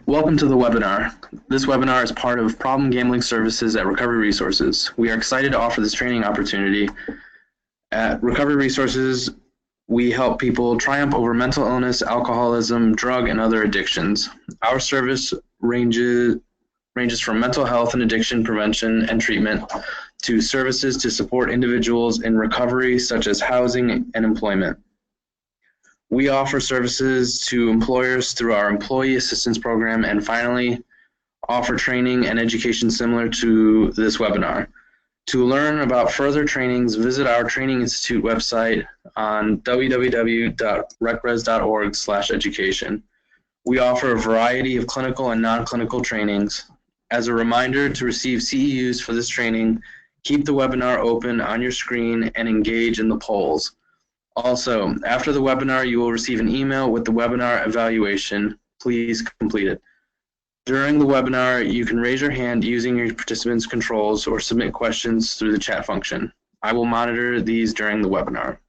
Welcome to the webinar. This webinar is part of Problem Gambling Services at Recovery Resources. We are excited to offer this training opportunity. At Recovery Resources, we help people triumph over mental illness, alcoholism, drug, and other addictions. Our service ranges from mental health and addiction prevention and treatment to services to support individuals in recovery, such as housing and employment. We offer services to employers through our Employee Assistance Program, and finally, offer training and education similar to this webinar. To learn about further trainings, visit our Training Institute website on www.recres.org/education. We offer a variety of clinical and non-clinical trainings. As a reminder, to receive CEUs for this training, keep the webinar open on your screen and engage in the polls. Also, after the webinar, you will receive an email with the webinar evaluation. Please complete it. During the webinar, you can raise your hand using your participants' controls or submit questions through the chat function. I will monitor these during the webinar.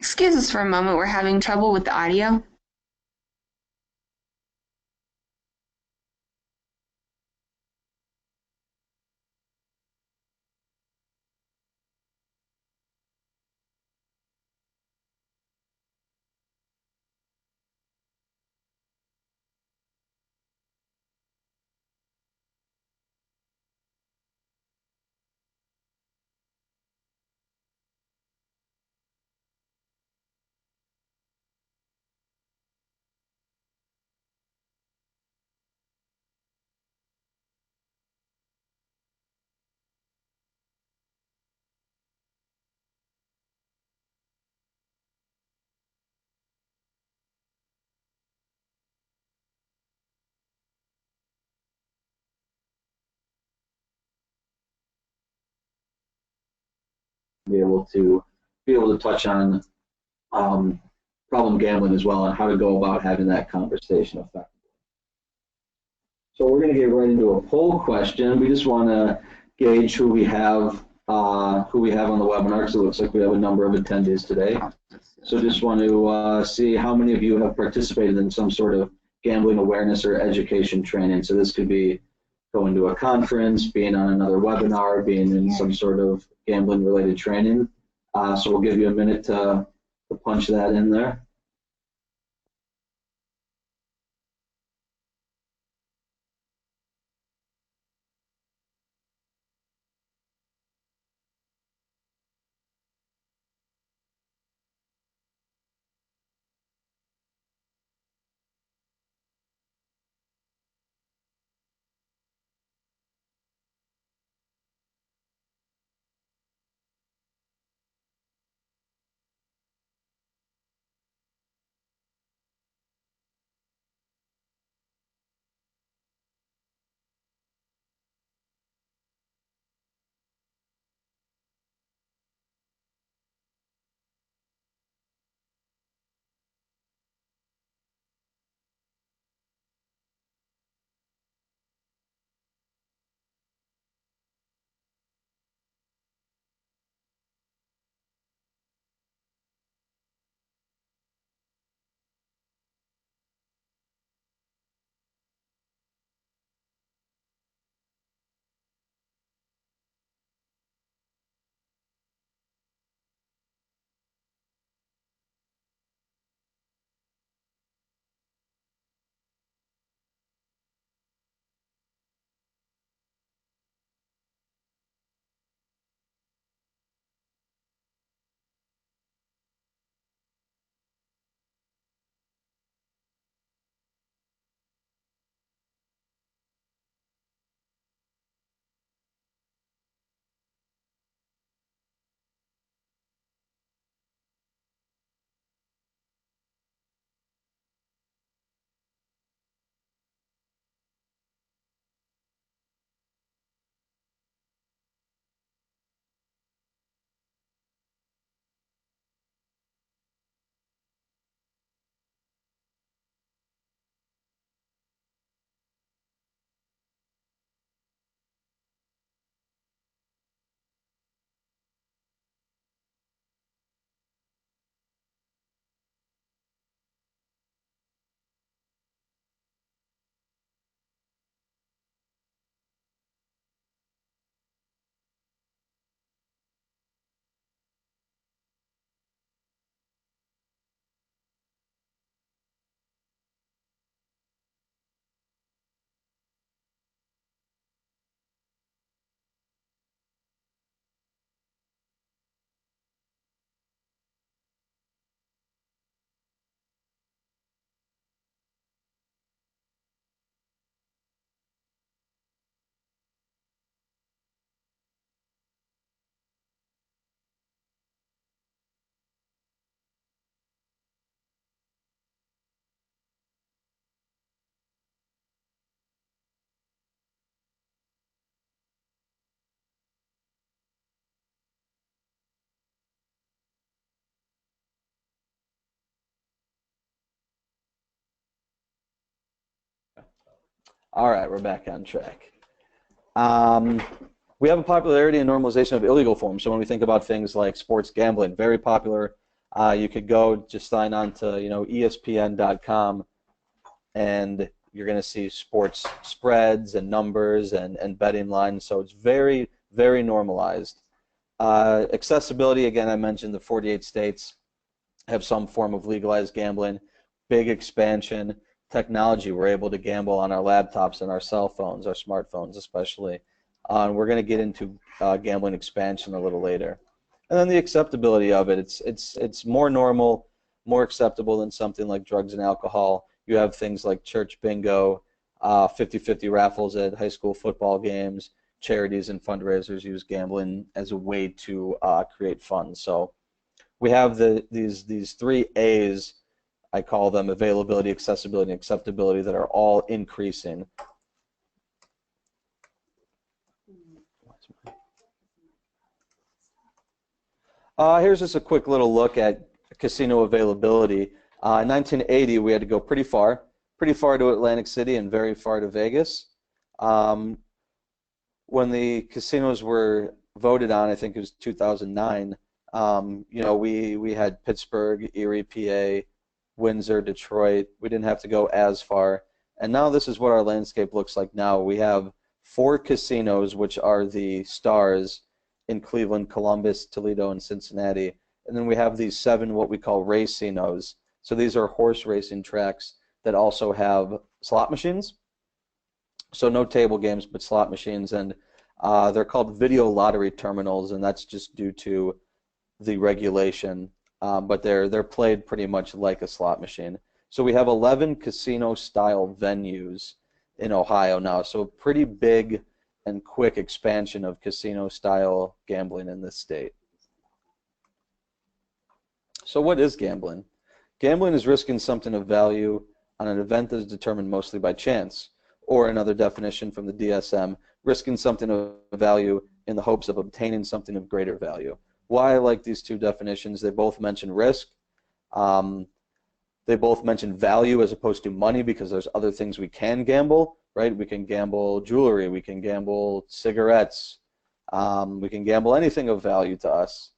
Excuse us for a moment, we're having trouble with the audio. Be able to touch on problem gambling as well and how to go about having that conversation effectively. So we're going to get right into a poll question. We just want to gauge who we have on the webinar, because it looks like we have a number of attendees today. So just want to see how many of you have participated in some sort of gambling awareness or education training. So this could be going to a conference, being on another webinar, being in some sort of gambling related training. So we'll give you a minute to punch that in there. All right, we're back on track. We have a popularity and normalization of illegal forms. So when we think about things like sports gambling, very popular. You could go just sign on to ESPN.com, and you're going to see sports spreads and numbers and betting lines. So it's very, very normalized. Accessibility, again, I mentioned the 48 states have some form of legalized gambling. Big expansion. Technology, we're able to gamble on our laptops and our cell phones, our smartphones especially. And we're going to get into gambling expansion a little later. And then the acceptability of it, it's more normal, more acceptable than something like drugs and alcohol. You have things like church bingo, 50-50 raffles at high school football games, charities and fundraisers use gambling as a way to create funds. So we have these three A's, I call them: availability, accessibility, and acceptability, that are all increasing. Here's just a quick little look at casino availability. In 1980, we had to go pretty far to Atlantic City and very far to Vegas. When the casinos were voted on, I think it was 2009, we had Pittsburgh, Erie, PA, Windsor, Detroit. We didn't have to go as far. And now this is what our landscape looks like now. We have 4 casinos, which are the stars, in Cleveland, Columbus, Toledo, and Cincinnati. And then we have these 7 what we call racinos. So these are horse racing tracks that also have slot machines. So no table games, but slot machines. And they're called video lottery terminals, and that's just due to the regulation. But they're played pretty much like a slot machine. So we have 11 casino-style venues in Ohio now. So a pretty big and quick expansion of casino-style gambling in this state. So what is gambling? Gambling is risking something of value on an event that is determined mostly by chance, or another definition from the DSM, risking something of value in the hopes of obtaining something of greater value. Why I like these 2 definitions: they both mention risk. They both mention value as opposed to money, because there's other things we can gamble, right? We can gamble jewelry, we can gamble cigarettes, we can gamble anything of value to us.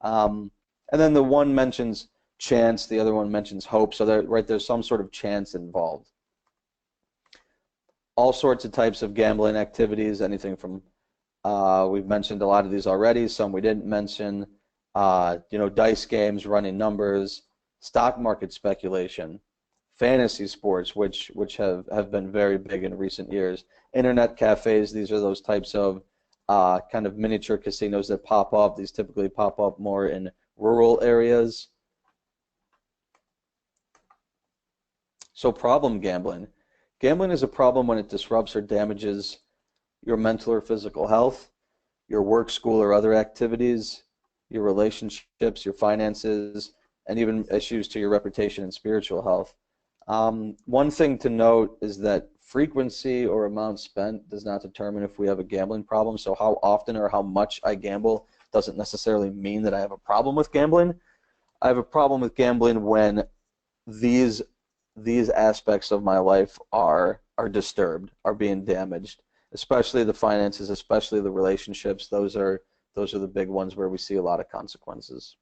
And then the one mentions chance, the other one mentions hope, so there's some sort of chance involved. All sorts of types of gambling activities, anything from, we've mentioned a lot of these already, some we didn't mention, dice games, running numbers, stock market speculation, fantasy sports, which have been very big in recent years, internet cafes. These are those types of kind of miniature casinos that pop up. These typically pop up more in rural areas. So problem gambling. Gambling is a problem when it disrupts or damages your mental or physical health, your work, school, or other activities, your relationships, your finances, and even issues to your reputation and spiritual health. One thing to note is that frequency or amount spent does not determine if we have a gambling problem. So how often or how much I gamble doesn't necessarily mean that I have a problem with gambling. I have a problem with gambling when these aspects of my life are disturbed, are being damaged, especially the finances, especially the relationships. Those are the big ones where we see a lot of consequences.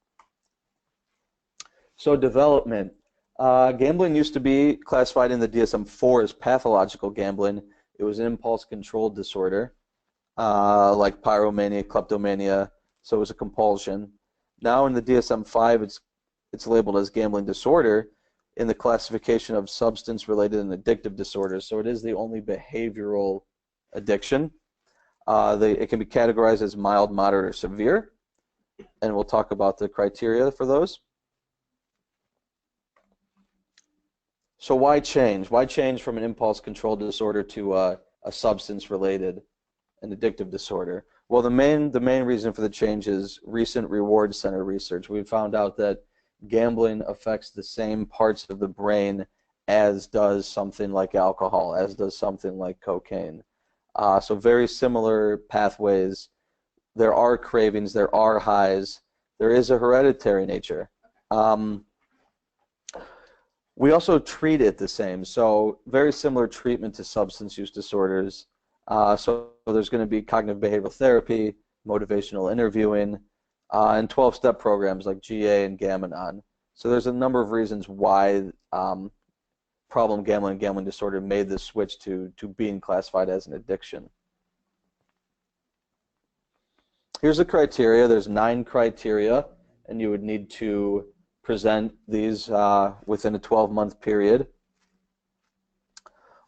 So development. Gambling used to be classified in the DSM-4 as pathological gambling. It was an impulse-controlled disorder, like pyromania, kleptomania, so it was a compulsion. Now in the DSM-5, it's labeled as gambling disorder in the classification of substance-related and addictive disorders, so it is the only behavioral addiction. It can be categorized as mild, moderate, or severe, and we'll talk about the criteria for those. So why change? Why change from an impulse control disorder to a substance-related and addictive disorder? Well, the main reason for the change is recent reward center research. We found out that gambling affects the same parts of the brain as does something like alcohol, as does something like cocaine. So very similar pathways. There are cravings, there are highs. There is a hereditary nature. We also treat it the same, so very similar treatment to substance use disorders. So there's going to be cognitive behavioral therapy, motivational interviewing, and 12-step programs like GA and Gam-Anon. So there's a number of reasons why problem gambling and gambling disorder made the switch to being classified as an addiction. Here's the criteria. There's 9 criteria, and you would need to present these within a 12-month period.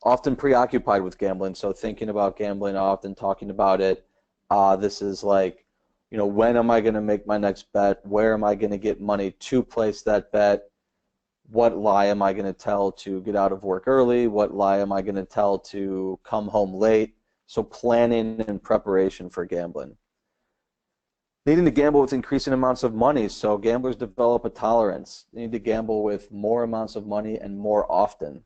Often preoccupied with gambling, so thinking about gambling often, talking about it. This is like, you know, when am I going to make my next bet? Where am I going to get money to place that bet? What lie am I going to tell to get out of work early? What lie am I going to tell to come home late? So planning and preparation for gambling. Needing to gamble with increasing amounts of money, so gamblers develop a tolerance. They need to gamble with more amounts of money and more often.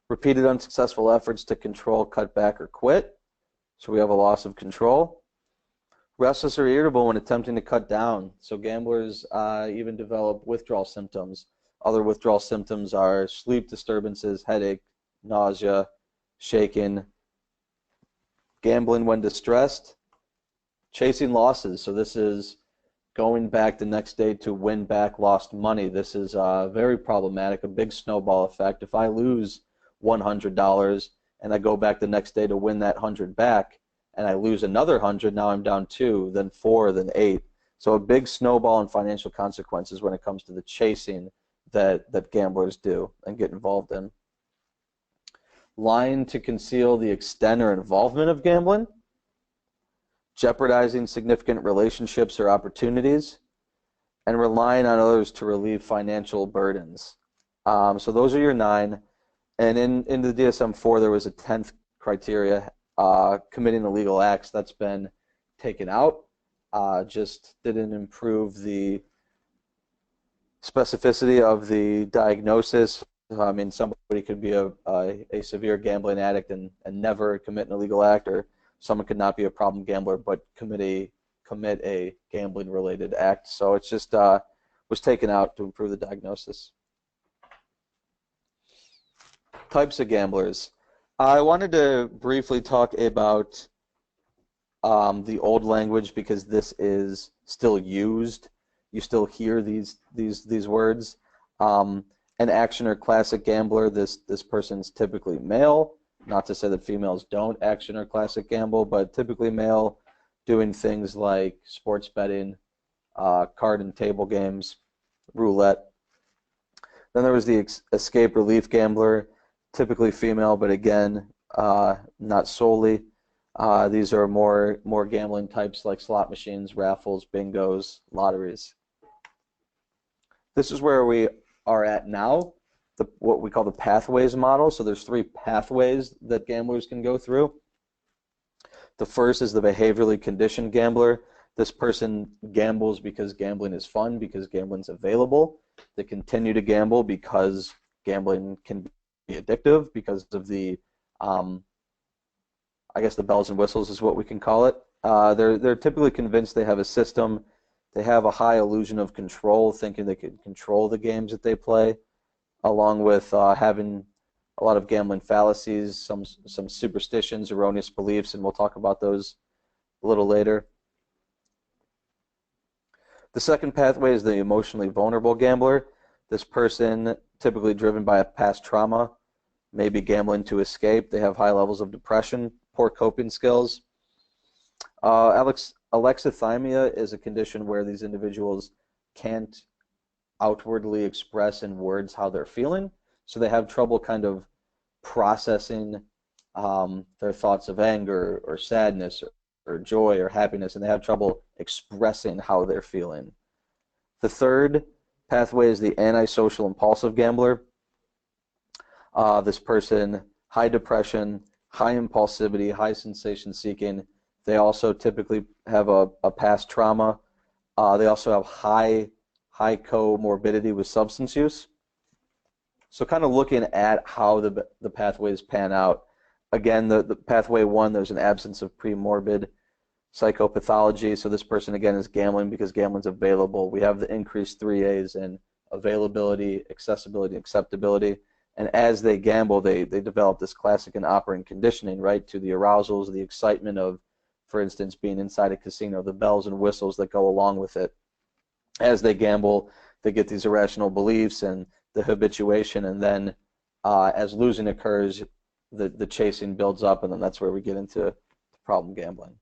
Repeated unsuccessful efforts to control, cut back, or quit, so we have a loss of control. Restless or irritable when attempting to cut down, so gamblers even develop withdrawal symptoms. Other withdrawal symptoms are sleep disturbances, headache, nausea, shaking. Gambling when distressed. Chasing losses, so this is going back the next day to win back lost money. This is very problematic, a big snowball effect. If I lose $100 and I go back the next day to win that 100 back and I lose another 100, now I'm down 2, then 4, then 8. So a big snowball in financial consequences when it comes to the chasing that gamblers do and get involved in. Lying to conceal the extent or involvement of gambling. Jeopardizing significant relationships or opportunities, and relying on others to relieve financial burdens. So those are your 9. And in the DSM-4 there was a 10th criteria, committing illegal acts. That's been taken out. Just didn't improve the specificity of the diagnosis. I mean, somebody could be a severe gambling addict and never commit an illegal act, or someone could not be a problem gambler but commit a gambling-related act. So it's just was taken out to improve the diagnosis. Types of gamblers. I wanted to briefly talk about the old language because this is still used. You still hear these words. An action or classic gambler. This person's typically male. Not to say that females don't action or classic gamble, but typically male, doing things like sports betting, card and table games, roulette. Then there was the escape relief gambler, typically female, but again, not solely. These are more gambling types like slot machines, raffles, bingos, lotteries. This is where we are at now. What we call the pathways model. So there's 3 pathways that gamblers can go through. The first is the behaviorally conditioned gambler. This person gambles because gambling is fun, because gambling's available. They continue to gamble because gambling can be addictive, because of the, I guess the bells and whistles is what we can call it. They're typically convinced they have a system. They have a high illusion of control, thinking they can control the games that they play, along with having a lot of gambling fallacies, some superstitions, erroneous beliefs, and we'll talk about those a little later. The second pathway is the emotionally vulnerable gambler. This person, typically driven by a past trauma, may be gambling to escape. They have high levels of depression, poor coping skills. Alexithymia is a condition where these individuals can't outwardly express in words how they're feeling, so they have trouble kind of processing their thoughts of anger or sadness or joy or happiness, and they have trouble expressing how they're feeling. The third pathway is the antisocial impulsive gambler. This person, high depression, high impulsivity, high sensation seeking. They also typically have a past trauma. They also have high comorbidity with substance use. So kind of looking at how the pathways pan out. Again, the pathway 1, there's an absence of premorbid psychopathology. So this person, again, is gambling because gambling's available. We have the increased 3As in availability, accessibility, acceptability. And as they gamble, they develop this classic and operant conditioning, right, to the arousals, the excitement of, for instance, being inside a casino, the bells and whistles that go along with it. As they gamble, they get these irrational beliefs and the habituation, and then as losing occurs, the chasing builds up, and then that's where we get into problem gambling.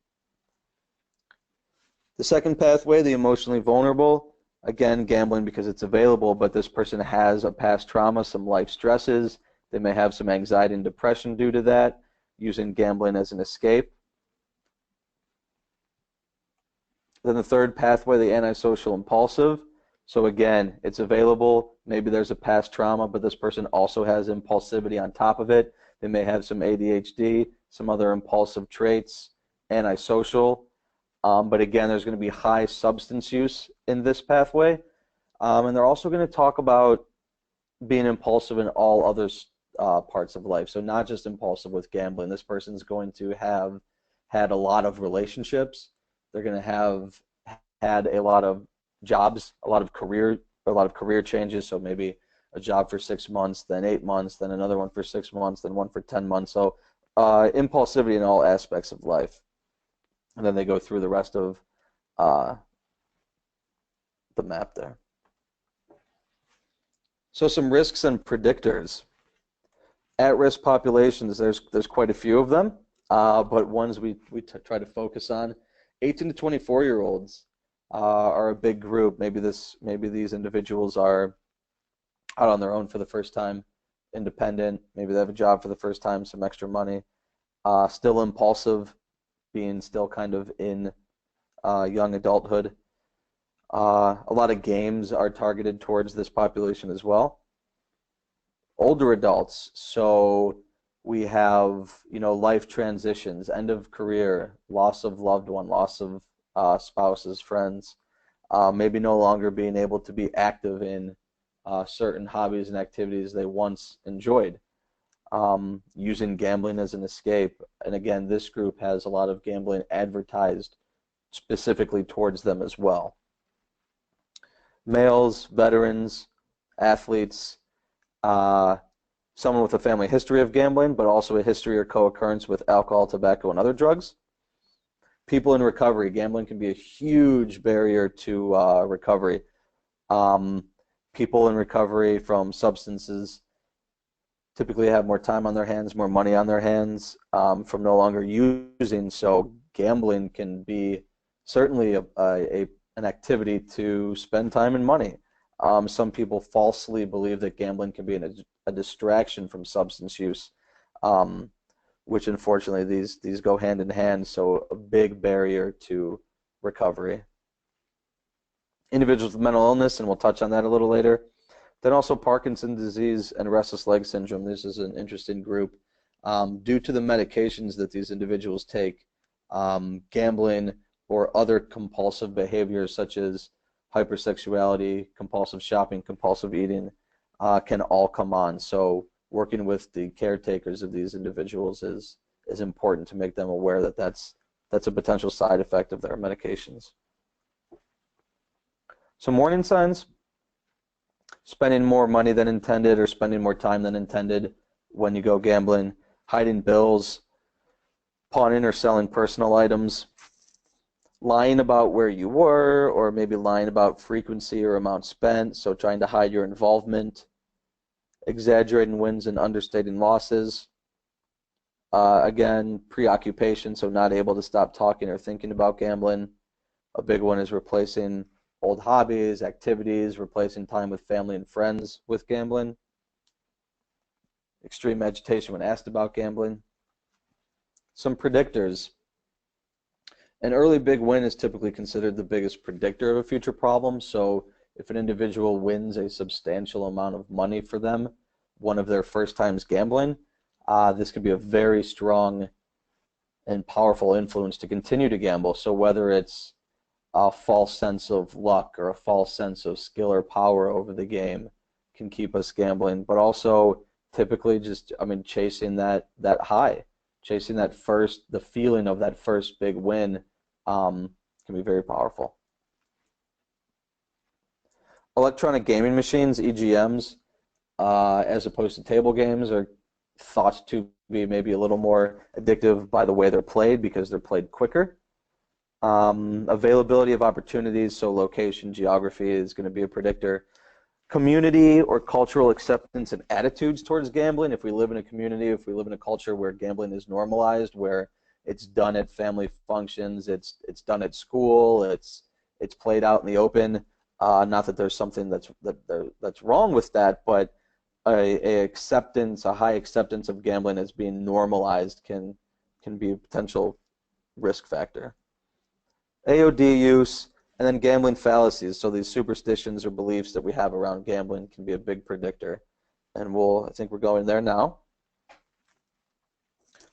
The second pathway, the emotionally vulnerable, again, gambling because it's available, but this person has a past trauma, some life stresses. They may have some anxiety and depression due to that, using gambling as an escape. Then the third pathway, the antisocial impulsive. So again, it's available. Maybe there's a past trauma, but this person also has impulsivity on top of it. They may have some ADHD, some other impulsive traits, antisocial. But again, there's going to be high substance use in this pathway. And they're also going to talk about being impulsive in all other parts of life. So not just impulsive with gambling. This person's going to have had a lot of relationships. They're going to have had a lot of jobs, a lot of career changes. So maybe a job for 6 months, then 8 months, then another one for 6 months, then one for 10 months. So impulsivity in all aspects of life. And then they go through the rest of the map there. So some risks and predictors. At-risk populations, there's quite a few of them, but ones we try to focus on. 18 to 24-year-olds are a big group. Maybe these individuals are out on their own for the first time, independent. Maybe they have a job for the first time, some extra money. Still impulsive, being still kind of in young adulthood. A lot of games are targeted towards this population as well. Older adults, so we have life transitions, end of career, loss of loved one, loss of spouses, friends, maybe no longer being able to be active in certain hobbies and activities they once enjoyed. Using gambling as an escape. And again, this group has a lot of gambling advertised specifically towards them as well. Males, veterans, athletes, someone with a family history of gambling, but also a history or co-occurrence with alcohol, tobacco, and other drugs. People in recovery. Gambling can be a huge barrier to recovery. People in recovery from substances typically have more time on their hands, more money on their hands from no longer using, so gambling can be certainly an activity to spend time and money. Some people falsely believe that gambling can be a distraction from substance use, which unfortunately these go hand in hand, so a big barrier to recovery. Individuals with mental illness, and we'll touch on that a little later. Then also Parkinson's disease and restless leg syndrome. This is an interesting group. Due to the medications that these individuals take, gambling or other compulsive behaviors such as hypersexuality, compulsive shopping, compulsive eating can all come on. So working with the caretakers of these individuals is important to make them aware that that's a potential side effect of their medications. Some warning signs. Spending more money than intended or spending more time than intended when you go gambling, hiding bills, pawning or selling personal items, lying about where you were, or maybe lying about frequency or amount spent, so trying to hide your involvement, exaggerating wins and understating losses. Again, preoccupation, so not able to stop talking or thinking about gambling. A big one is replacing old hobbies, activities, replacing time with family and friends with gambling. Extreme agitation when asked about gambling. Some predictors. An early big win is typically considered the biggest predictor of a future problem. So if an individual wins a substantial amount of money for them, one of their first times gambling, this could be a very strong and powerful influence to continue to gamble. So whether it's a false sense of luck or a false sense of skill or power over the game can keep us gambling, but also typically just, chasing that high, chasing the feeling of that first big win can be very powerful. Electronic gaming machines, EGMs, as opposed to table games, are thought to be maybe a little more addictive by the way they're played because they're played quicker. Availability of opportunities, so location, geography is going to be a predictor. Community or cultural acceptance and attitudes towards gambling. If we live in a community, if we live in a culture where gambling is normalized, where it's done at family functions, it's done at school, it's played out in the open. Not that there's something that's wrong with that, but a high acceptance of gambling as being normalized can be a potential risk factor. AOD use, and then gambling fallacies. So these superstitions or beliefs that we have around gambling can be a big predictor. And I think we're going there now.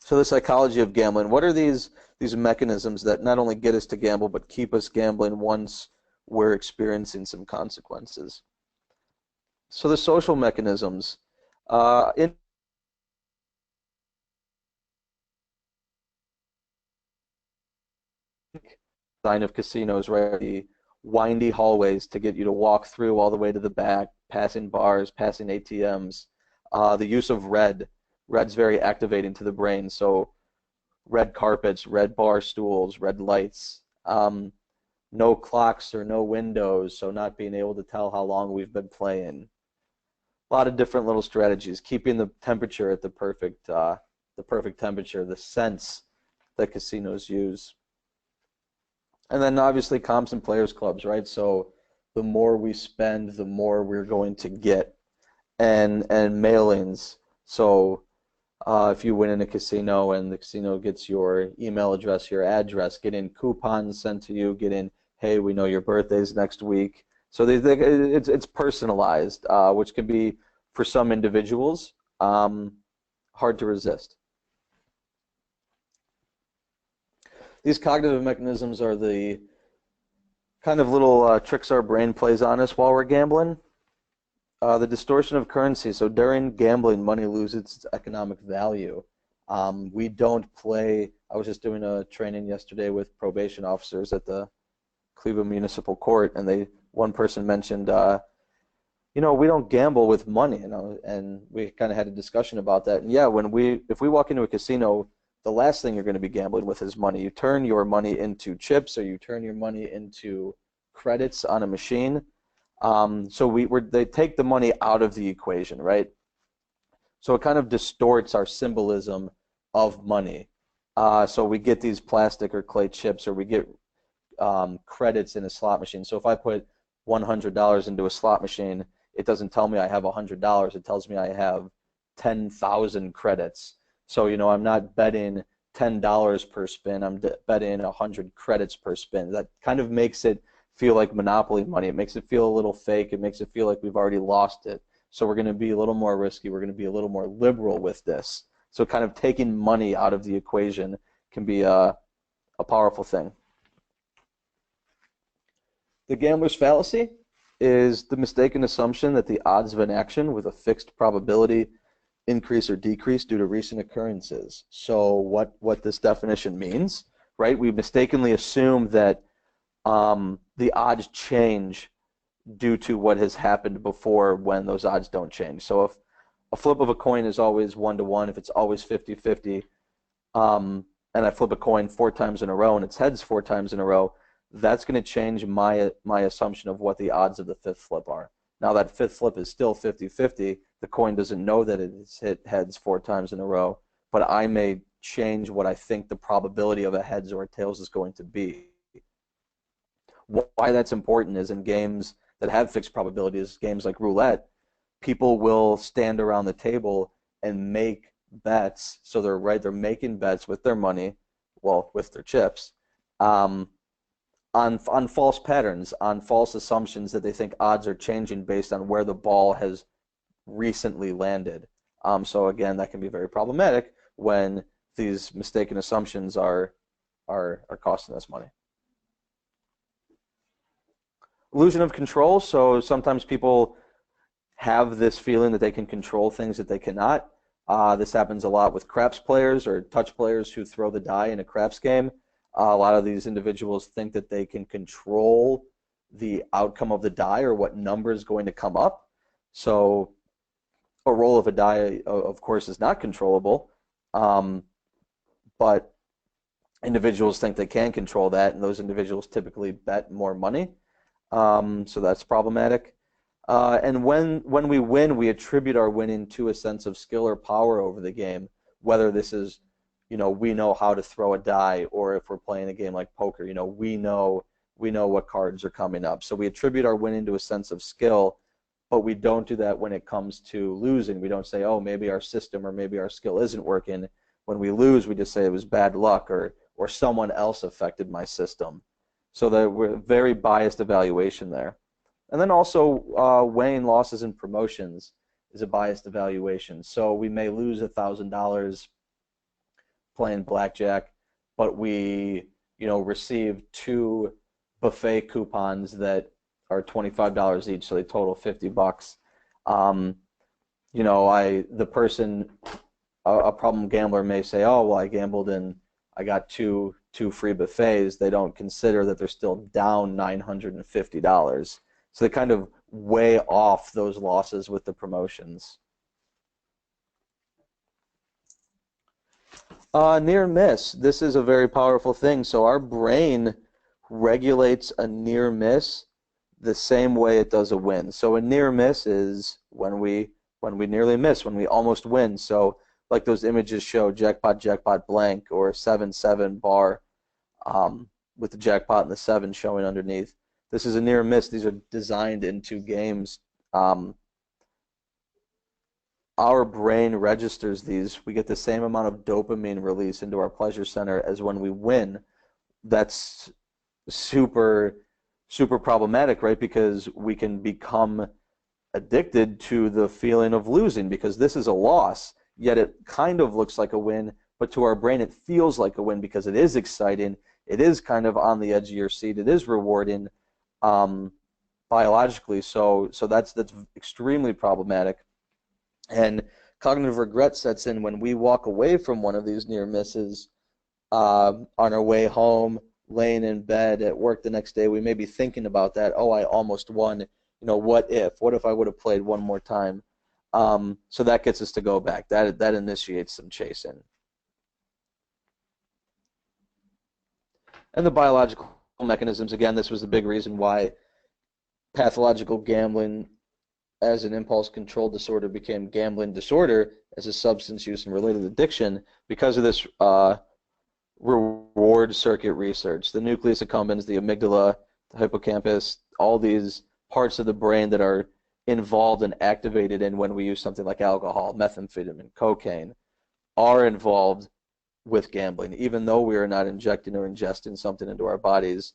So the psychology of gambling. What are these mechanisms that not only get us to gamble, but keep us gambling once we're experiencing some consequences? So the social mechanisms. In design of casinos, right? The windy hallways to get you to walk through all the way to the back, passing bars, passing ATMs. The use of red. Red's very activating to the brain, so red carpets, red bar stools, red lights. No clocks or no windows, so not being able to tell how long we've been playing. A lot of different little strategies. Keeping the temperature at the perfect temperature, the sense that casinos use. And then obviously comps and players clubs, right? So the more we spend, the more we're going to get. And mailings. So if you win in a casino and the casino gets your email address, your address, getting coupons sent to you, getting, hey, we know your birthday's next week. So it's personalized, which can be, for some individuals, hard to resist. These cognitive mechanisms are the kind of little tricks our brain plays on us while we're gambling. The distortion of currency. So during gambling, money loses its economic value. We don't play. I was just doing a training yesterday with probation officers at the Cleveland Municipal Court, and one person mentioned, we don't gamble with money, and we kind of had a discussion about that. And yeah, if we walk into a casino, the last thing you're going to be gambling with is money. You turn your money into chips, or you turn your money into credits on a machine. So they take the money out of the equation, right? So it kind of distorts our symbolism of money. So we get these plastic or clay chips, or we get credits in a slot machine. So if I put $100 into a slot machine, it doesn't tell me I have $100. It tells me I have 10,000 credits. So I'm not betting $10 per spin. I'm betting 100 credits per spin. That kind of makes it feel like monopoly money. It makes it feel a little fake. It makes it feel like we've already lost it. So we're going to be a little more risky. We're going to be a little more liberal with this. So kind of taking money out of the equation can be a powerful thing. The gambler's fallacy is the mistaken assumption that the odds of an action with a fixed probability increase or decrease due to recent occurrences. So what this definition means, right? We mistakenly assume that the odds change due to what has happened before, when those odds don't change. So if a flip of a coin is always 1-to-1, if it's always 50-50, and I flip a coin 4 times in a row and it's heads 4 times in a row, that's going to change my assumption of what the odds of the 5th flip are. Now that 5th flip is still 50-50. The coin doesn't know that it's hit heads 4 times in a row, but I may change what I think the probability of a heads or a tails is going to be. Why that's important is in games that have fixed probabilities, games like roulette, people will stand around the table and make bets. So they're making bets with their money, well, with their chips, on false patterns, on false assumptions that they think odds are changing based on where the ball has recently landed. So again, that can be very problematic when these mistaken assumptions are costing us money. Illusion of control. So sometimes people have this feeling that they can control things that they cannot. This happens a lot with craps players or touch players who throw the die in a craps game. A lot of these individuals think that they can control the outcome of the die or what number is going to come up. So a roll of a die, of course, is not controllable, but individuals think they can control that, and those individuals typically bet more money. So that's problematic. And when we win, we attribute our winning to a sense of skill or power over the game, whether this is, we know how to throw a die, or if we're playing a game like poker, we know what cards are coming up. So we attribute our winning to a sense of skill, but we don't do that when it comes to losing. We don't say, oh, maybe our system or maybe our skill isn't working. When we lose, we just say it was bad luck or someone else affected my system. So that we're very biased evaluation there. And then also weighing losses and promotions is a biased evaluation. So we may lose $1,000 playing blackjack, but we receive 2 buffet coupons that are $25 each, so they total $50. The person, a problem gambler may say, oh, well, I gambled and I got two free buffets. They don't consider that they're still down $950. So they kind of weigh off those losses with the promotions. Near miss. This is a very powerful thing. So our brain regulates a near miss the same way it does a win. So a near miss is when we nearly miss, when we almost win. So like those images show, jackpot, jackpot, blank, or 7-7 bar with the jackpot and the 7 showing underneath. This is a near miss. These are designed into games. Our brain registers these. We get the same amount of dopamine release into our pleasure center as when we win. That's super problematic, right? Because we can become addicted to the feeling of losing, because this is a loss, yet it kind of looks like a win, but to our brain it feels like a win because it is exciting, it is kind of on the edge of your seat, it is rewarding biologically, so that's extremely problematic. And cognitive regret sets in when we walk away from one of these near misses on our way home, laying in bed, at work the next day. We may be thinking about that. Oh, I almost won. What if I would have played one more time? So that gets us to go back. That initiates some chasing. And the biological mechanisms, again, this was the big reason why pathological gambling as an impulse control disorder became gambling disorder as a substance use and related addiction, because of this reward circuit research. The nucleus accumbens, the amygdala, the hippocampus, all these parts of the brain that are involved and activated in when we use something like alcohol, methamphetamine, cocaine, are involved with gambling. Even though we are not injecting or ingesting something into our bodies,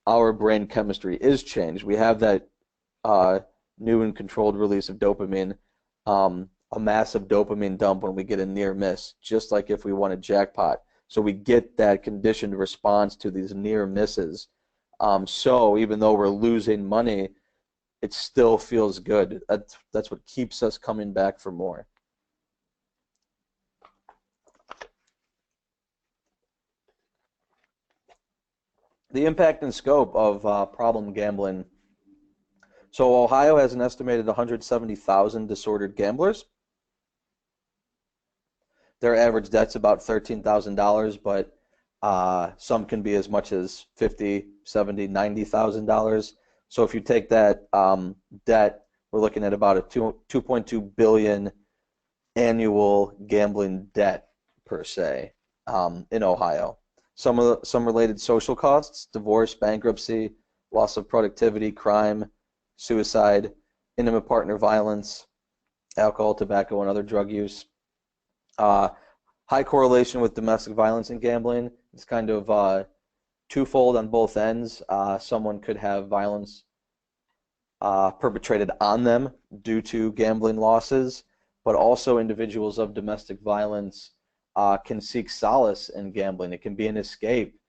our brain chemistry is changed. We have that new and controlled release of dopamine, a massive dopamine dump when we get a near miss, just like if we won a jackpot. So we get that conditioned response to these near misses. So even though we're losing money, it still feels good. That's what keeps us coming back for more. The impact and scope of problem gambling. So Ohio has an estimated 170,000 disordered gamblers. Their average debt's about $13,000, but some can be as much as $50,000, $70,000, $90,000. So if you take that debt, we're looking at about a $2.2 billion annual gambling debt per se in Ohio. Some related social costs: divorce, bankruptcy, loss of productivity, crime, suicide, intimate partner violence, alcohol, tobacco, and other drug use. High correlation with domestic violence and gambling. It's kind of twofold on both ends. Someone could have violence perpetrated on them due to gambling losses, but also individuals of domestic violence can seek solace in gambling. It can be an escape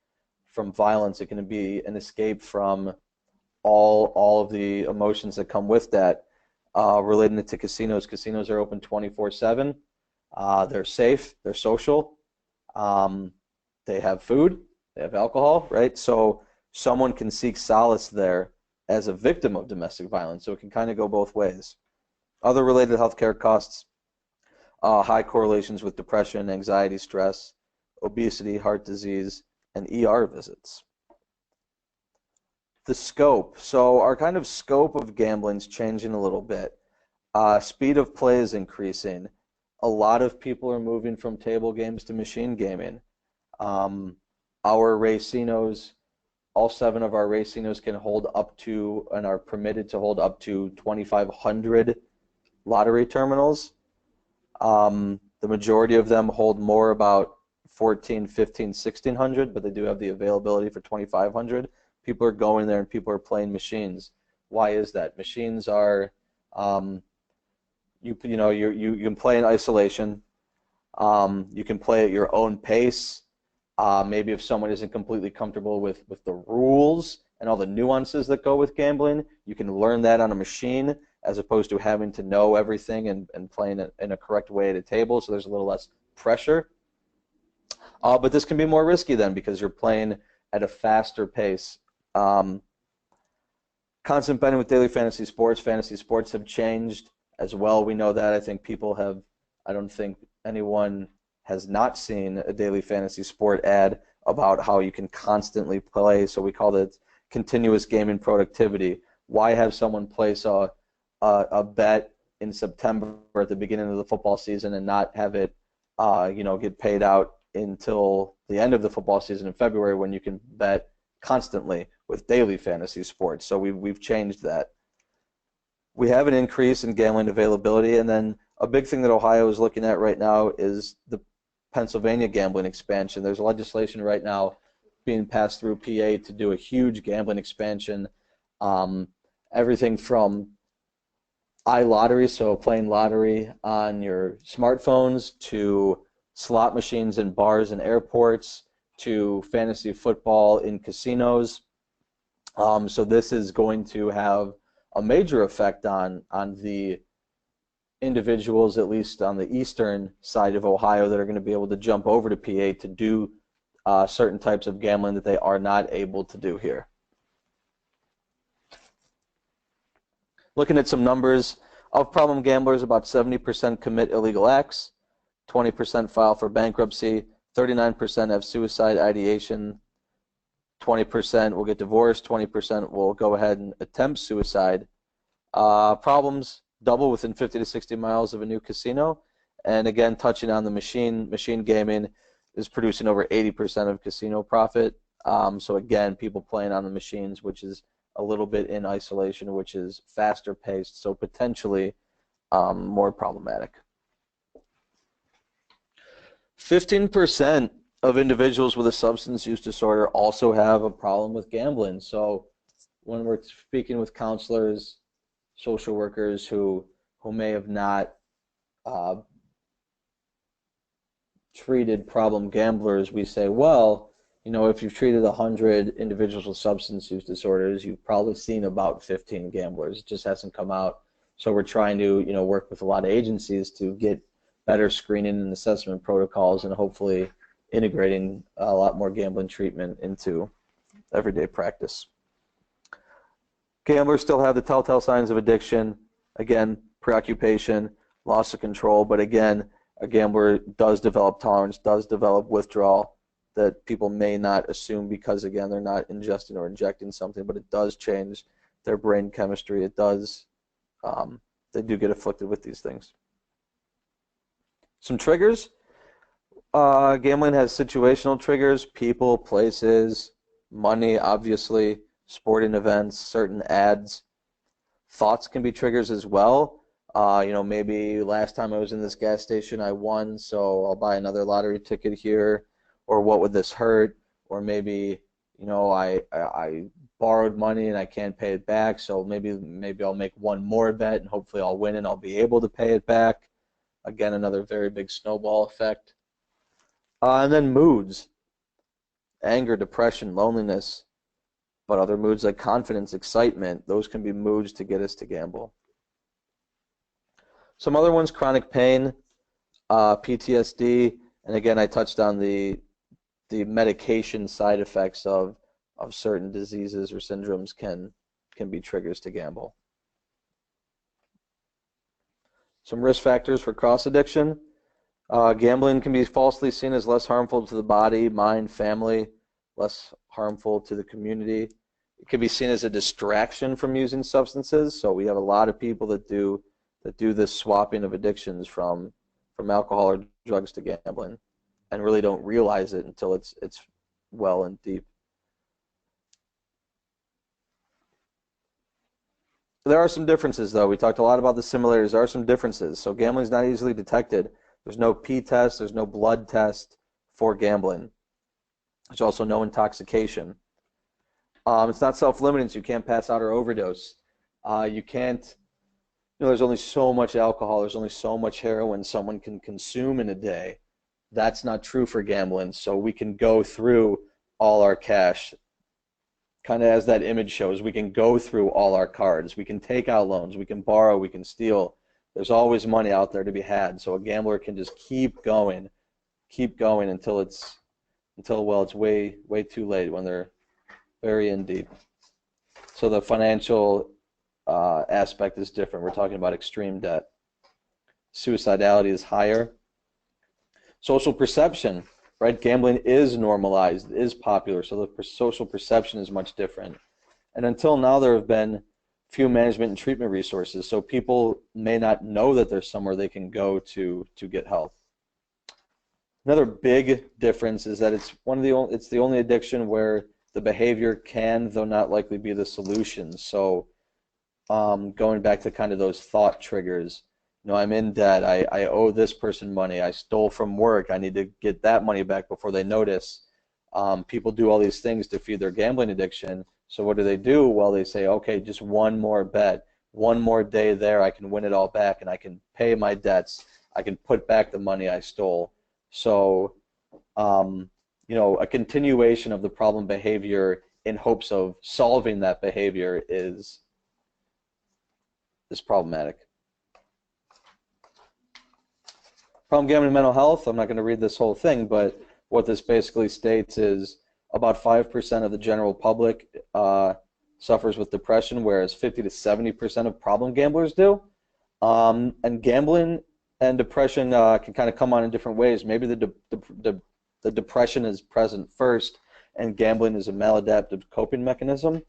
from violence. It can be an escape from all of the emotions that come with that. Relating it to casinos, casinos are open 24/7. They're safe. They're social. They have food. They have alcohol, right? So someone can seek solace there as a victim of domestic violence. So it can kind of go both ways. Other related healthcare costs, high correlations with depression, anxiety, stress, obesity, heart disease, and ER visits. The scope. So our kind of scope of gambling is changing a little bit. Speed of play is increasing. A lot of people are moving from table games to machine gaming. Our racinos, all 7 of our racinos can hold up to and are permitted to hold up to 2,500 lottery terminals. The majority of them hold more, about 14, 15, 1,600, but they do have the availability for 2,500. People are going there and people are playing machines. Why is that? Machines are, you can play in isolation. You can play at your own pace. Maybe if someone isn't completely comfortable with the rules and all the nuances that go with gambling, you can learn that on a machine as opposed to having to know everything and playing it in a correct way at a table, so there's a little less pressure. But this can be more risky then because you're playing at a faster pace. Constant betting with daily fantasy sports have changed as well. We know that. I think people have, I don't think anyone has not seen a daily fantasy sport ad about how you can constantly play, so we call it continuous gaming productivity. Why have someone place a bet in September at the beginning of the football season and not have it get paid out until the end of the football season in February when you can bet constantly with daily fantasy sports? So we've changed that. We have an increase in gambling availability, and then a big thing that Ohio is looking at right now is the Pennsylvania gambling expansion. There's legislation right now being passed through PA to do a huge gambling expansion. Everything from iLottery, so playing lottery on your smartphones, to slot machines in bars and airports, to fantasy football in casinos. So this is going to have a major effect on the individuals, at least on the eastern side of Ohio, that are going to be able to jump over to PA to do certain types of gambling that they are not able to do here. Looking at some numbers, of problem gamblers, about 70% commit illegal acts, 20% file for bankruptcy, 39% have suicide ideation, 20% will get divorced, 20% will go ahead and attempt suicide. Problems double within 50 to 60 miles of a new casino, and again, touching on the machine gaming is producing over 80% of casino profit. So again, people playing on the machines, which is a little bit in isolation, which is faster paced, so potentially more problematic. 15% of individuals with a substance use disorder also have a problem with gambling. So when we're speaking with counselors, social workers who may have not treated problem gamblers, we say, well, if you've treated 100 individuals with substance use disorders, you've probably seen about 15 gamblers. It just hasn't come out. So we're trying to, work with a lot of agencies to get better screening and assessment protocols, and hopefully integrating a lot more gambling treatment into everyday practice. Gamblers still have the telltale signs of addiction. Again, preoccupation, loss of control, but again, a gambler does develop tolerance, does develop withdrawal that people may not assume because, again, they're not ingesting or injecting something, but it does change their brain chemistry. It does, they do get afflicted with these things. Some triggers. Gambling has situational triggers, people, places, money, obviously, sporting events, certain ads. Thoughts can be triggers as well. Maybe last time I was in this gas station I won, so I'll buy another lottery ticket here, or what would this hurt? Or maybe, I borrowed money and I can't pay it back, so maybe I'll make one more bet and hopefully I'll win and I'll be able to pay it back. Again, another very big snowball effect. And then moods, anger, depression, loneliness, but other moods like confidence, excitement, those can be moods to get us to gamble. Some other ones, chronic pain, PTSD, and again, I touched on the medication side effects of certain diseases or syndromes can can be triggers to gamble. Some risk factors for cross-addiction. Gambling can be falsely seen as less harmful to the body, mind, family, less harmful to the community. It can be seen as a distraction from using substances. So we have a lot of people that do this swapping of addictions from alcohol or drugs to gambling, and really don't realize it until it's well and deep. There are some differences, though. We talked a lot about the similarities. There are some differences. So gambling is not easily detected. There's no P test. There's no blood test for gambling. There's also no intoxication. It's not self-limiting, so you can't pass out or overdose. You can't, there's only so much alcohol, there's only so much heroin someone can consume in a day. That's not true for gambling, so we can go through all our cash. Kind of as that image shows, we can go through all our cards. We can take out loans, we can borrow, we can steal. There's always money out there to be had, so a gambler can just keep going until it's way too late, when they're very in deep. So the financial aspect is different. We're talking about extreme debt. Suicidality is higher. Social perception, right? Gambling is normalized, is popular, so the social perception is much different. And until now, there have been few management and treatment resources, so people may not know that there's somewhere they can go to get help. Another big difference is that it's the only addiction where the behavior can, though not likely, be the solution. So going back to kind of those thought triggers, I'm in debt, I owe this person money, I stole from work, I need to get that money back before they notice. People do all these things to feed their gambling addiction. So what do? Well, they say, okay, just one more bet, one more day there, I can win it all back, and I can pay my debts, I can put back the money I stole. So a continuation of the problem behavior in hopes of solving that behavior is problematic. Problem gambling and mental health, I'm not going to read this whole thing, but what this basically states is about 5% of the general public suffers with depression, whereas 50 to 70% of problem gamblers do. And gambling and depression can kind of come on in different ways. Maybe the depression is present first, and gambling is a maladaptive coping mechanism.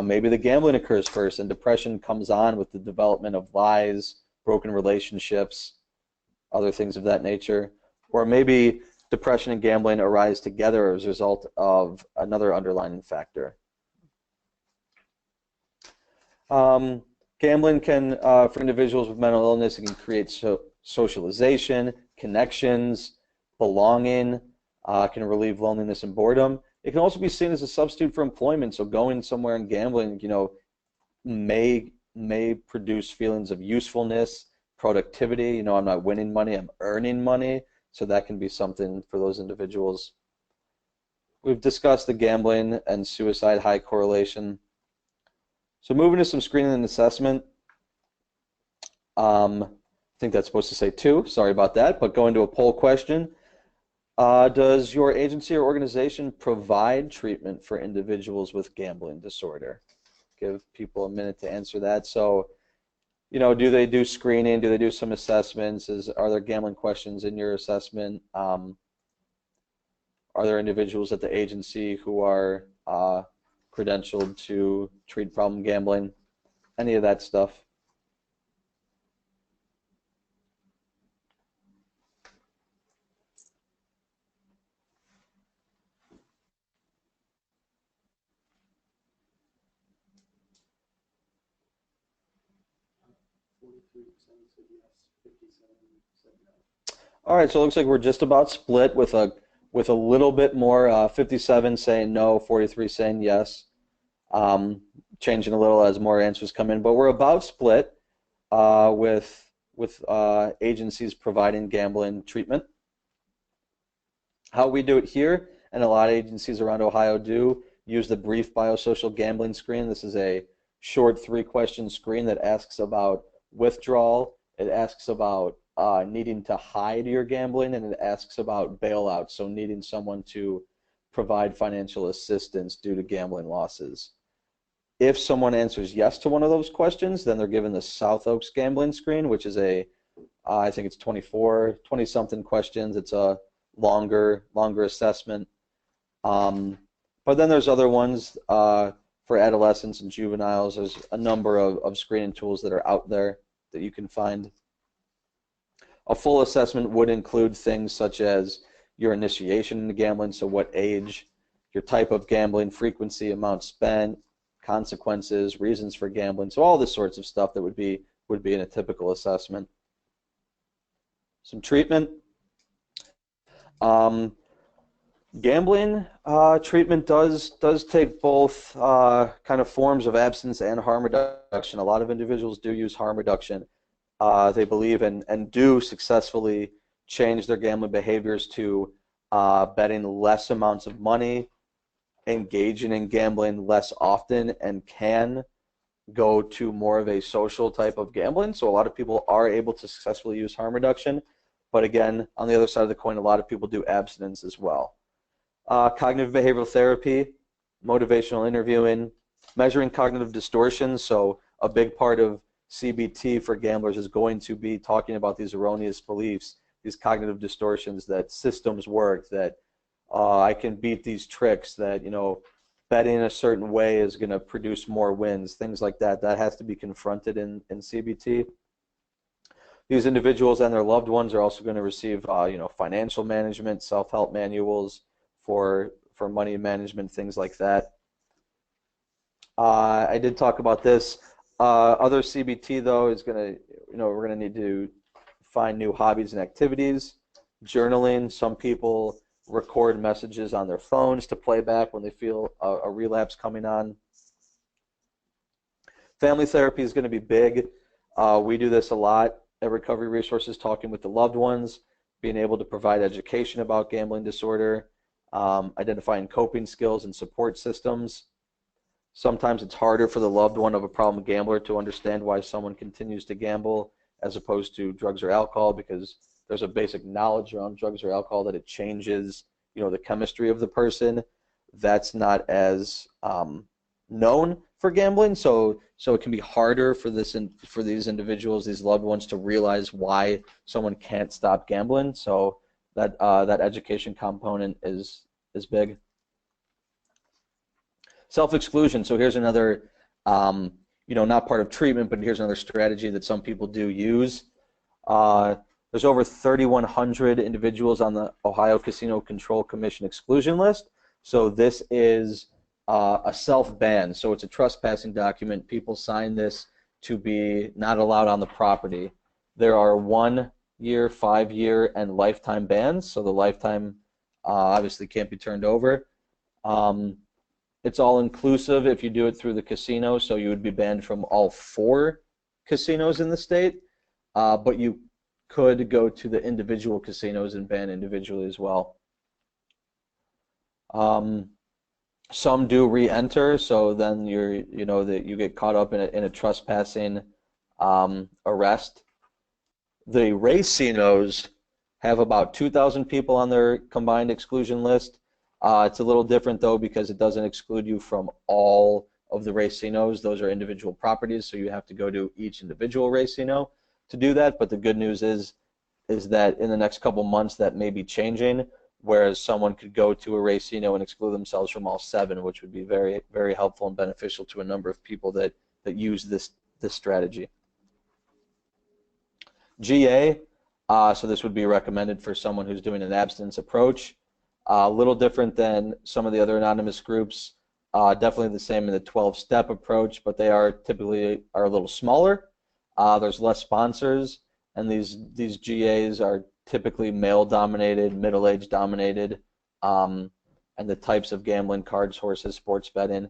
Maybe the gambling occurs first, and depression comes on with the development of lies, broken relationships, other things of that nature. Or maybe depression and gambling arise together as a result of another underlying factor. Gambling can, for individuals with mental illness, it can create socialization, connections, belonging, can relieve loneliness and boredom. It can also be seen as a substitute for employment. So going somewhere and gambling, may produce feelings of usefulness, productivity. I'm not winning money, I'm earning money. So that can be something for those individuals. We've discussed the gambling and suicide high correlation. So moving to some screening and assessment. I think that's supposed to say 2. Sorry about that. But going to a poll question. Does your agency or organization provide treatment for individuals with gambling disorder? Give people a minute to answer that. So, do they do screening? Do they do some assessments? Are there gambling questions in your assessment? Are there individuals at the agency who are credentialed to treat problem gambling? Any of that stuff? All right, so it looks like we're just about split with a little bit more, 57 saying no, 43 saying yes. Changing a little as more answers come in, but we're about split with agencies providing gambling treatment. How we do it here, and a lot of agencies around Ohio do, use the brief biosocial gambling screen. This is a short 3-question screen that asks about withdrawal, it asks about needing to hide your gambling, and it asks about bailout, so needing someone to provide financial assistance due to gambling losses. If someone answers yes to one of those questions, then they're given the South Oaks gambling screen, which is I think it's 20-something questions. It's a longer assessment. But then there's other ones for adolescents and juveniles. There's a number of screening tools that are out there that you can find. A full assessment would include things such as your initiation into gambling, so what age, your type of gambling, frequency, amount spent, consequences, reasons for gambling, so all this sorts of stuff that would be in a typical assessment. Some treatment. Gambling treatment does take both kind of forms of abstinence and harm reduction. A lot of individuals do use harm reduction. They believe and do successfully change their gambling behaviors to betting less amounts of money, engaging in gambling less often, and can go to more of a social type of gambling. So a lot of people are able to successfully use harm reduction. But again, on the other side of the coin, a lot of people do abstinence as well. Cognitive behavioral therapy, motivational interviewing, measuring cognitive distortions. So a big part of CBT for gamblers is going to be talking about these erroneous beliefs, these cognitive distortions, that systems work, that I can beat these tricks, that betting a certain way is going to produce more wins, things like that. That has to be confronted in CBT. These individuals and their loved ones are also going to receive financial management, self-help manuals for money management, things like that. I did talk about this. Other CBT though is going to, we're going to need to find new hobbies and activities. Journaling. Some people record messages on their phones to play back when they feel a relapse coming on. Family therapy is going to be big. We do this a lot at Recovery Resources, talking with the loved ones, being able to provide education about gambling disorder, identifying coping skills and support systems. Sometimes it's harder for the loved one of a problem gambler to understand why someone continues to gamble as opposed to drugs or alcohol, because there's a basic knowledge around drugs or alcohol that it changes, the chemistry of the person. That's not as known for gambling, so it can be harder for these individuals, these loved ones, to realize why someone can't stop gambling. So that education component is big. Self-exclusion. So here's another, not part of treatment, but here's another strategy that some people do use. There's over 3,100 individuals on the Ohio Casino Control Commission exclusion list. So this is a self-ban. So it's a trespassing document. People sign this to be not allowed on the property. There are 1-year, 5-year, and lifetime bans. So the lifetime obviously can't be turned over. It's all inclusive if you do it through the casino, so you would be banned from all 4 casinos in the state, but you could go to the individual casinos and ban individually as well. Some do re-enter, so then that you get caught up in a trespassing arrest. The racinos have about 2,000 people on their combined exclusion list. It's a little different though, because it doesn't exclude you from all of the racinos. Those are individual properties, so you have to go to each individual racino to do that. But the good news is that in the next couple months that may be changing, whereas someone could go to a racino and exclude themselves from all 7, which would be very, very helpful and beneficial to a number of people that use this strategy. GA, so this would be recommended for someone who's doing an abstinence approach. A little different than some of the other anonymous groups. Definitely the same in the 12-step approach, but they are typically a little smaller. There's less sponsors, and these GAs are typically male-dominated, middle-age dominated, and the types of gambling, cards, horses, sports betting.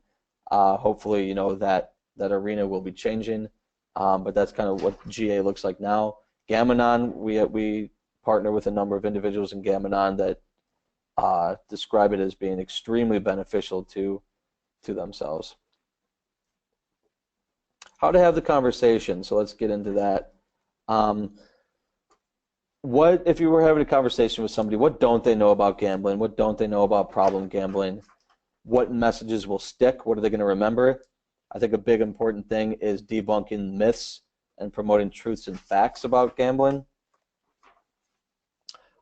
Hopefully, that arena will be changing, but that's kind of what GA looks like now. Gam-Anon, we partner with a number of individuals in Gam-Anon that describe it as being extremely beneficial to themselves. How to have the conversation. So let's get into that. What if you were having a conversation with somebody? What don't they know about gambling? What don't they know about problem gambling? What messages will stick? What are they going to remember? I think a big important thing is debunking myths and promoting truths and facts about gambling.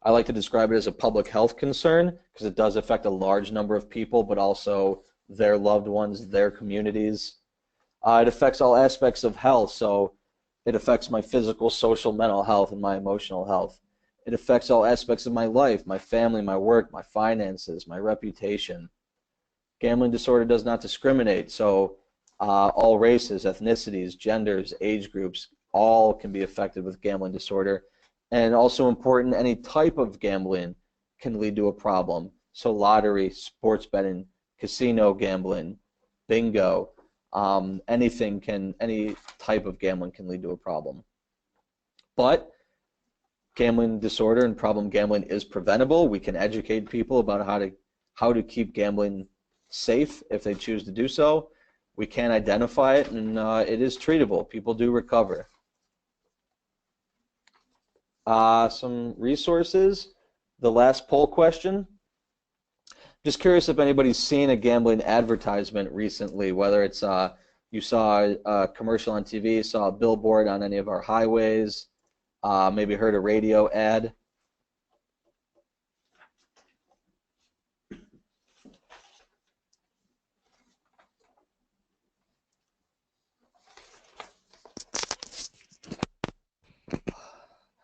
I like to describe it as a public health concern because it does affect a large number of people, but also their loved ones, their communities. It affects all aspects of health, so it affects my physical, social, mental health, and my emotional health. It affects all aspects of my life, my family, my work, my finances, my reputation. Gambling disorder does not discriminate, so all races, ethnicities, genders, age groups, all can be affected with gambling disorder. And also important, any type of gambling can lead to a problem. So lottery, sports betting, casino gambling, bingo, any type of gambling can lead to a problem. But gambling disorder and problem gambling is preventable. We can educate people about how to keep gambling safe if they choose to do so. We can identify it, and it is treatable. People do recover. Some resources. The last poll question. Just curious if anybody's seen a gambling advertisement recently, whether it's you saw a commercial on TV, saw a billboard on any of our highways, maybe heard a radio ad.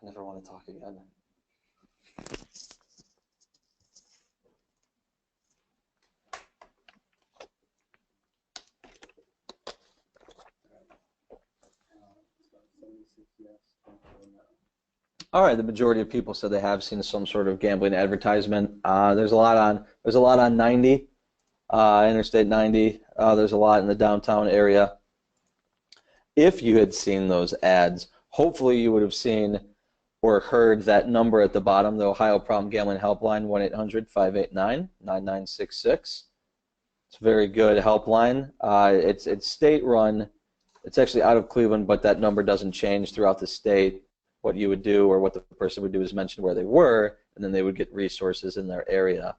I never want to talk again. All right, the majority of people said they have seen some sort of gambling advertisement. There's a lot on 90, Interstate 90. There's a lot in the downtown area. If you had seen those ads, hopefully you would have seen or heard that number at the bottom, the Ohio Problem Gambling Helpline, 1-800-589-9966. It's a very good helpline. It's state-run. It's actually out of Cleveland, but that number doesn't change throughout the state. What you would do, or what the person would do, is mention where they were, and then they would get resources in their area.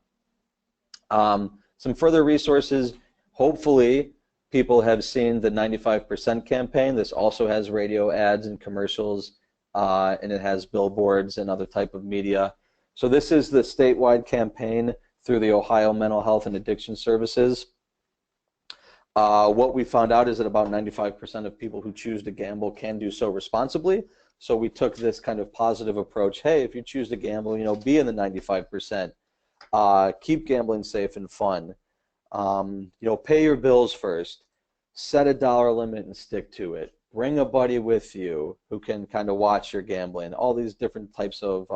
Some further resources. Hopefully, people have seen the 95% campaign. This also has radio ads and commercials, and it has billboards and other type of media. So this is the statewide campaign through the Ohio Mental Health and Addiction Services. What we found out is that about 95% of people who choose to gamble can do so responsibly. So we took this kind of positive approach. Hey, if you choose to gamble, be in the 95%. Keep gambling safe and fun. Pay your bills first. Set a dollar limit and stick to it. Bring a buddy with you who can kind of watch your gambling. All these different types of,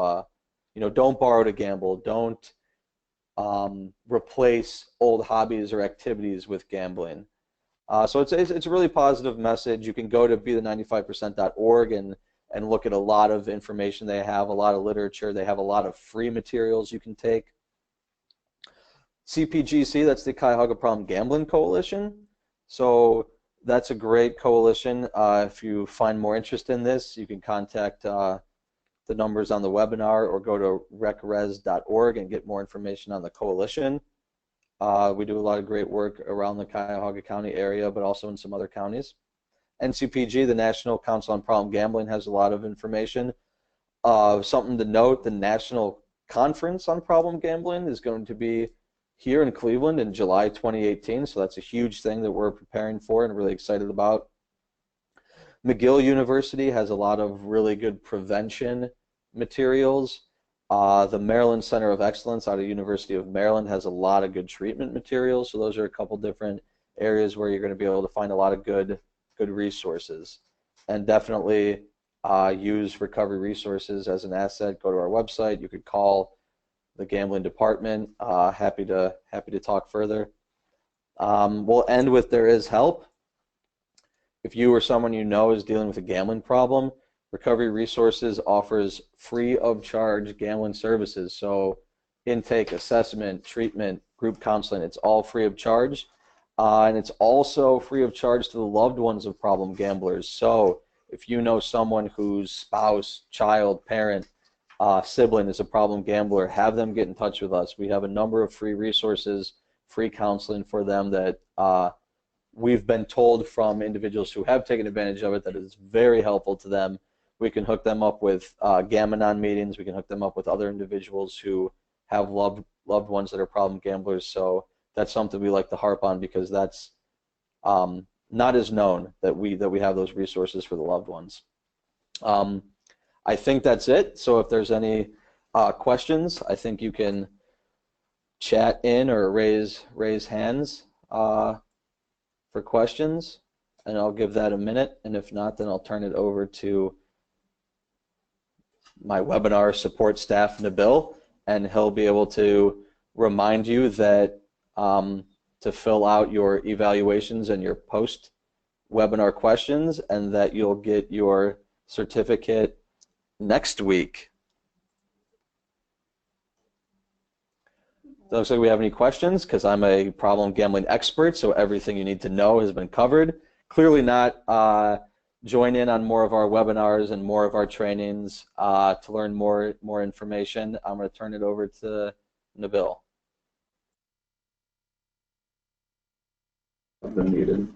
don't borrow to gamble. Don't replace old hobbies or activities with gambling. So it's a really positive message. You can go to bethe95percent.org and look at a lot of information they have, a lot of literature. They have a lot of free materials you can take. CPGC, that's the Cuyahoga Problem Gambling Coalition. So that's a great coalition. If you find more interest in this, you can contact the numbers on the webinar or go to recres.org and get more information on the coalition. We do a lot of great work around the Cuyahoga County area, but also in some other counties. NCPG, the National Council on Problem Gambling, has a lot of information. Something to note, the National Conference on Problem Gambling is going to be here in Cleveland in July 2018, so that's a huge thing that we're preparing for and really excited about. McGill University has a lot of really good prevention materials. The Maryland Center of Excellence out of University of Maryland has a lot of good treatment materials, so those are a couple different areas where you're going to be able to find a lot of good resources. And definitely use recovery resources as an asset. Go to our website. You could call the gambling department. Happy to talk further. We'll end with there is help. If you or someone you know is dealing with a gambling problem, Recovery Resources offers free of charge gambling services. So intake, assessment, treatment, group counseling, it's all free of charge. And it's also free of charge to the loved ones of problem gamblers. So if you know someone whose spouse, child, parent, sibling is a problem gambler, have them get in touch with us. We have a number of free resources, free counseling for them that we've been told from individuals who have taken advantage of it that it's very helpful to them. We can hook them up with Gam-Anon meetings. We can hook them up with other individuals who have loved ones that are problem gamblers. So that's something we like to harp on, because that's not as known that we have those resources for the loved ones. I think that's it. So if there's any questions, I think you can chat in or raise hands for questions, and I'll give that a minute. And if not, then I'll turn it over to my webinar support staff, Nabil, and he'll be able to remind you that to fill out your evaluations and your post-webinar questions, and that you'll get your certificate next week. It looks like we have any questions, because I'm a problem gambling expert, so everything you need to know has been covered. Clearly not. Join in on more of our webinars and more of our trainings to learn more information. I'm going to turn it over to Nabil. Muted.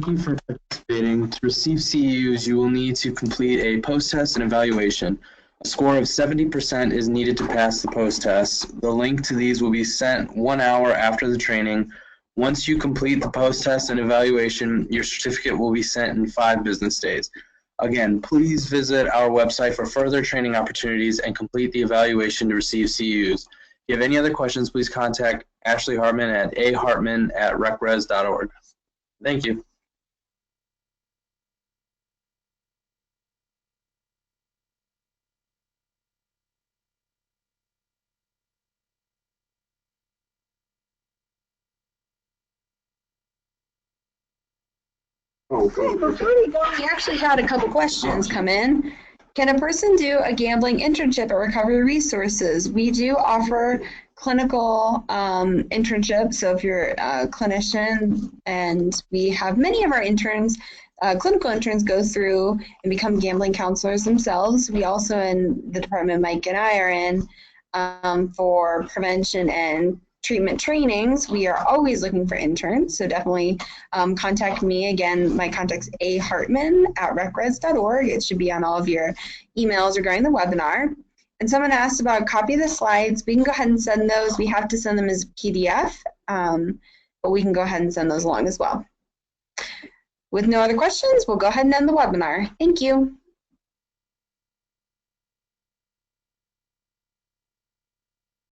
Thank you for participating. To receive CEUs, you will need to complete a post-test and evaluation. A score of 70% is needed to pass the post-test. The link to these will be sent 1 hour after the training. Once you complete the post-test and evaluation, your certificate will be sent in 5 business days. Again, please visit our website for further training opportunities and complete the evaluation to receive CEUs. If you have any other questions, please contact Ashley Hartman at ahartman@recres.org. Thank you. Okay, before we go, we actually had a couple questions come in. Can a person do a gambling internship at Recovery Resources? We do offer clinical internships, so if you're a clinician, and we have many of our interns, clinical interns, go through and become gambling counselors themselves. We also, in the department Mike and I are in, for prevention and treatment trainings, we are always looking for interns, so definitely contact me. Again, my contact's ahartman@recres.org. It should be on all of your emails regarding the webinar. And someone asked about a copy of the slides. We can go ahead and send those. We have to send them as PDF, but we can go ahead and send those along as well. With no other questions, we'll go ahead and end the webinar. Thank you.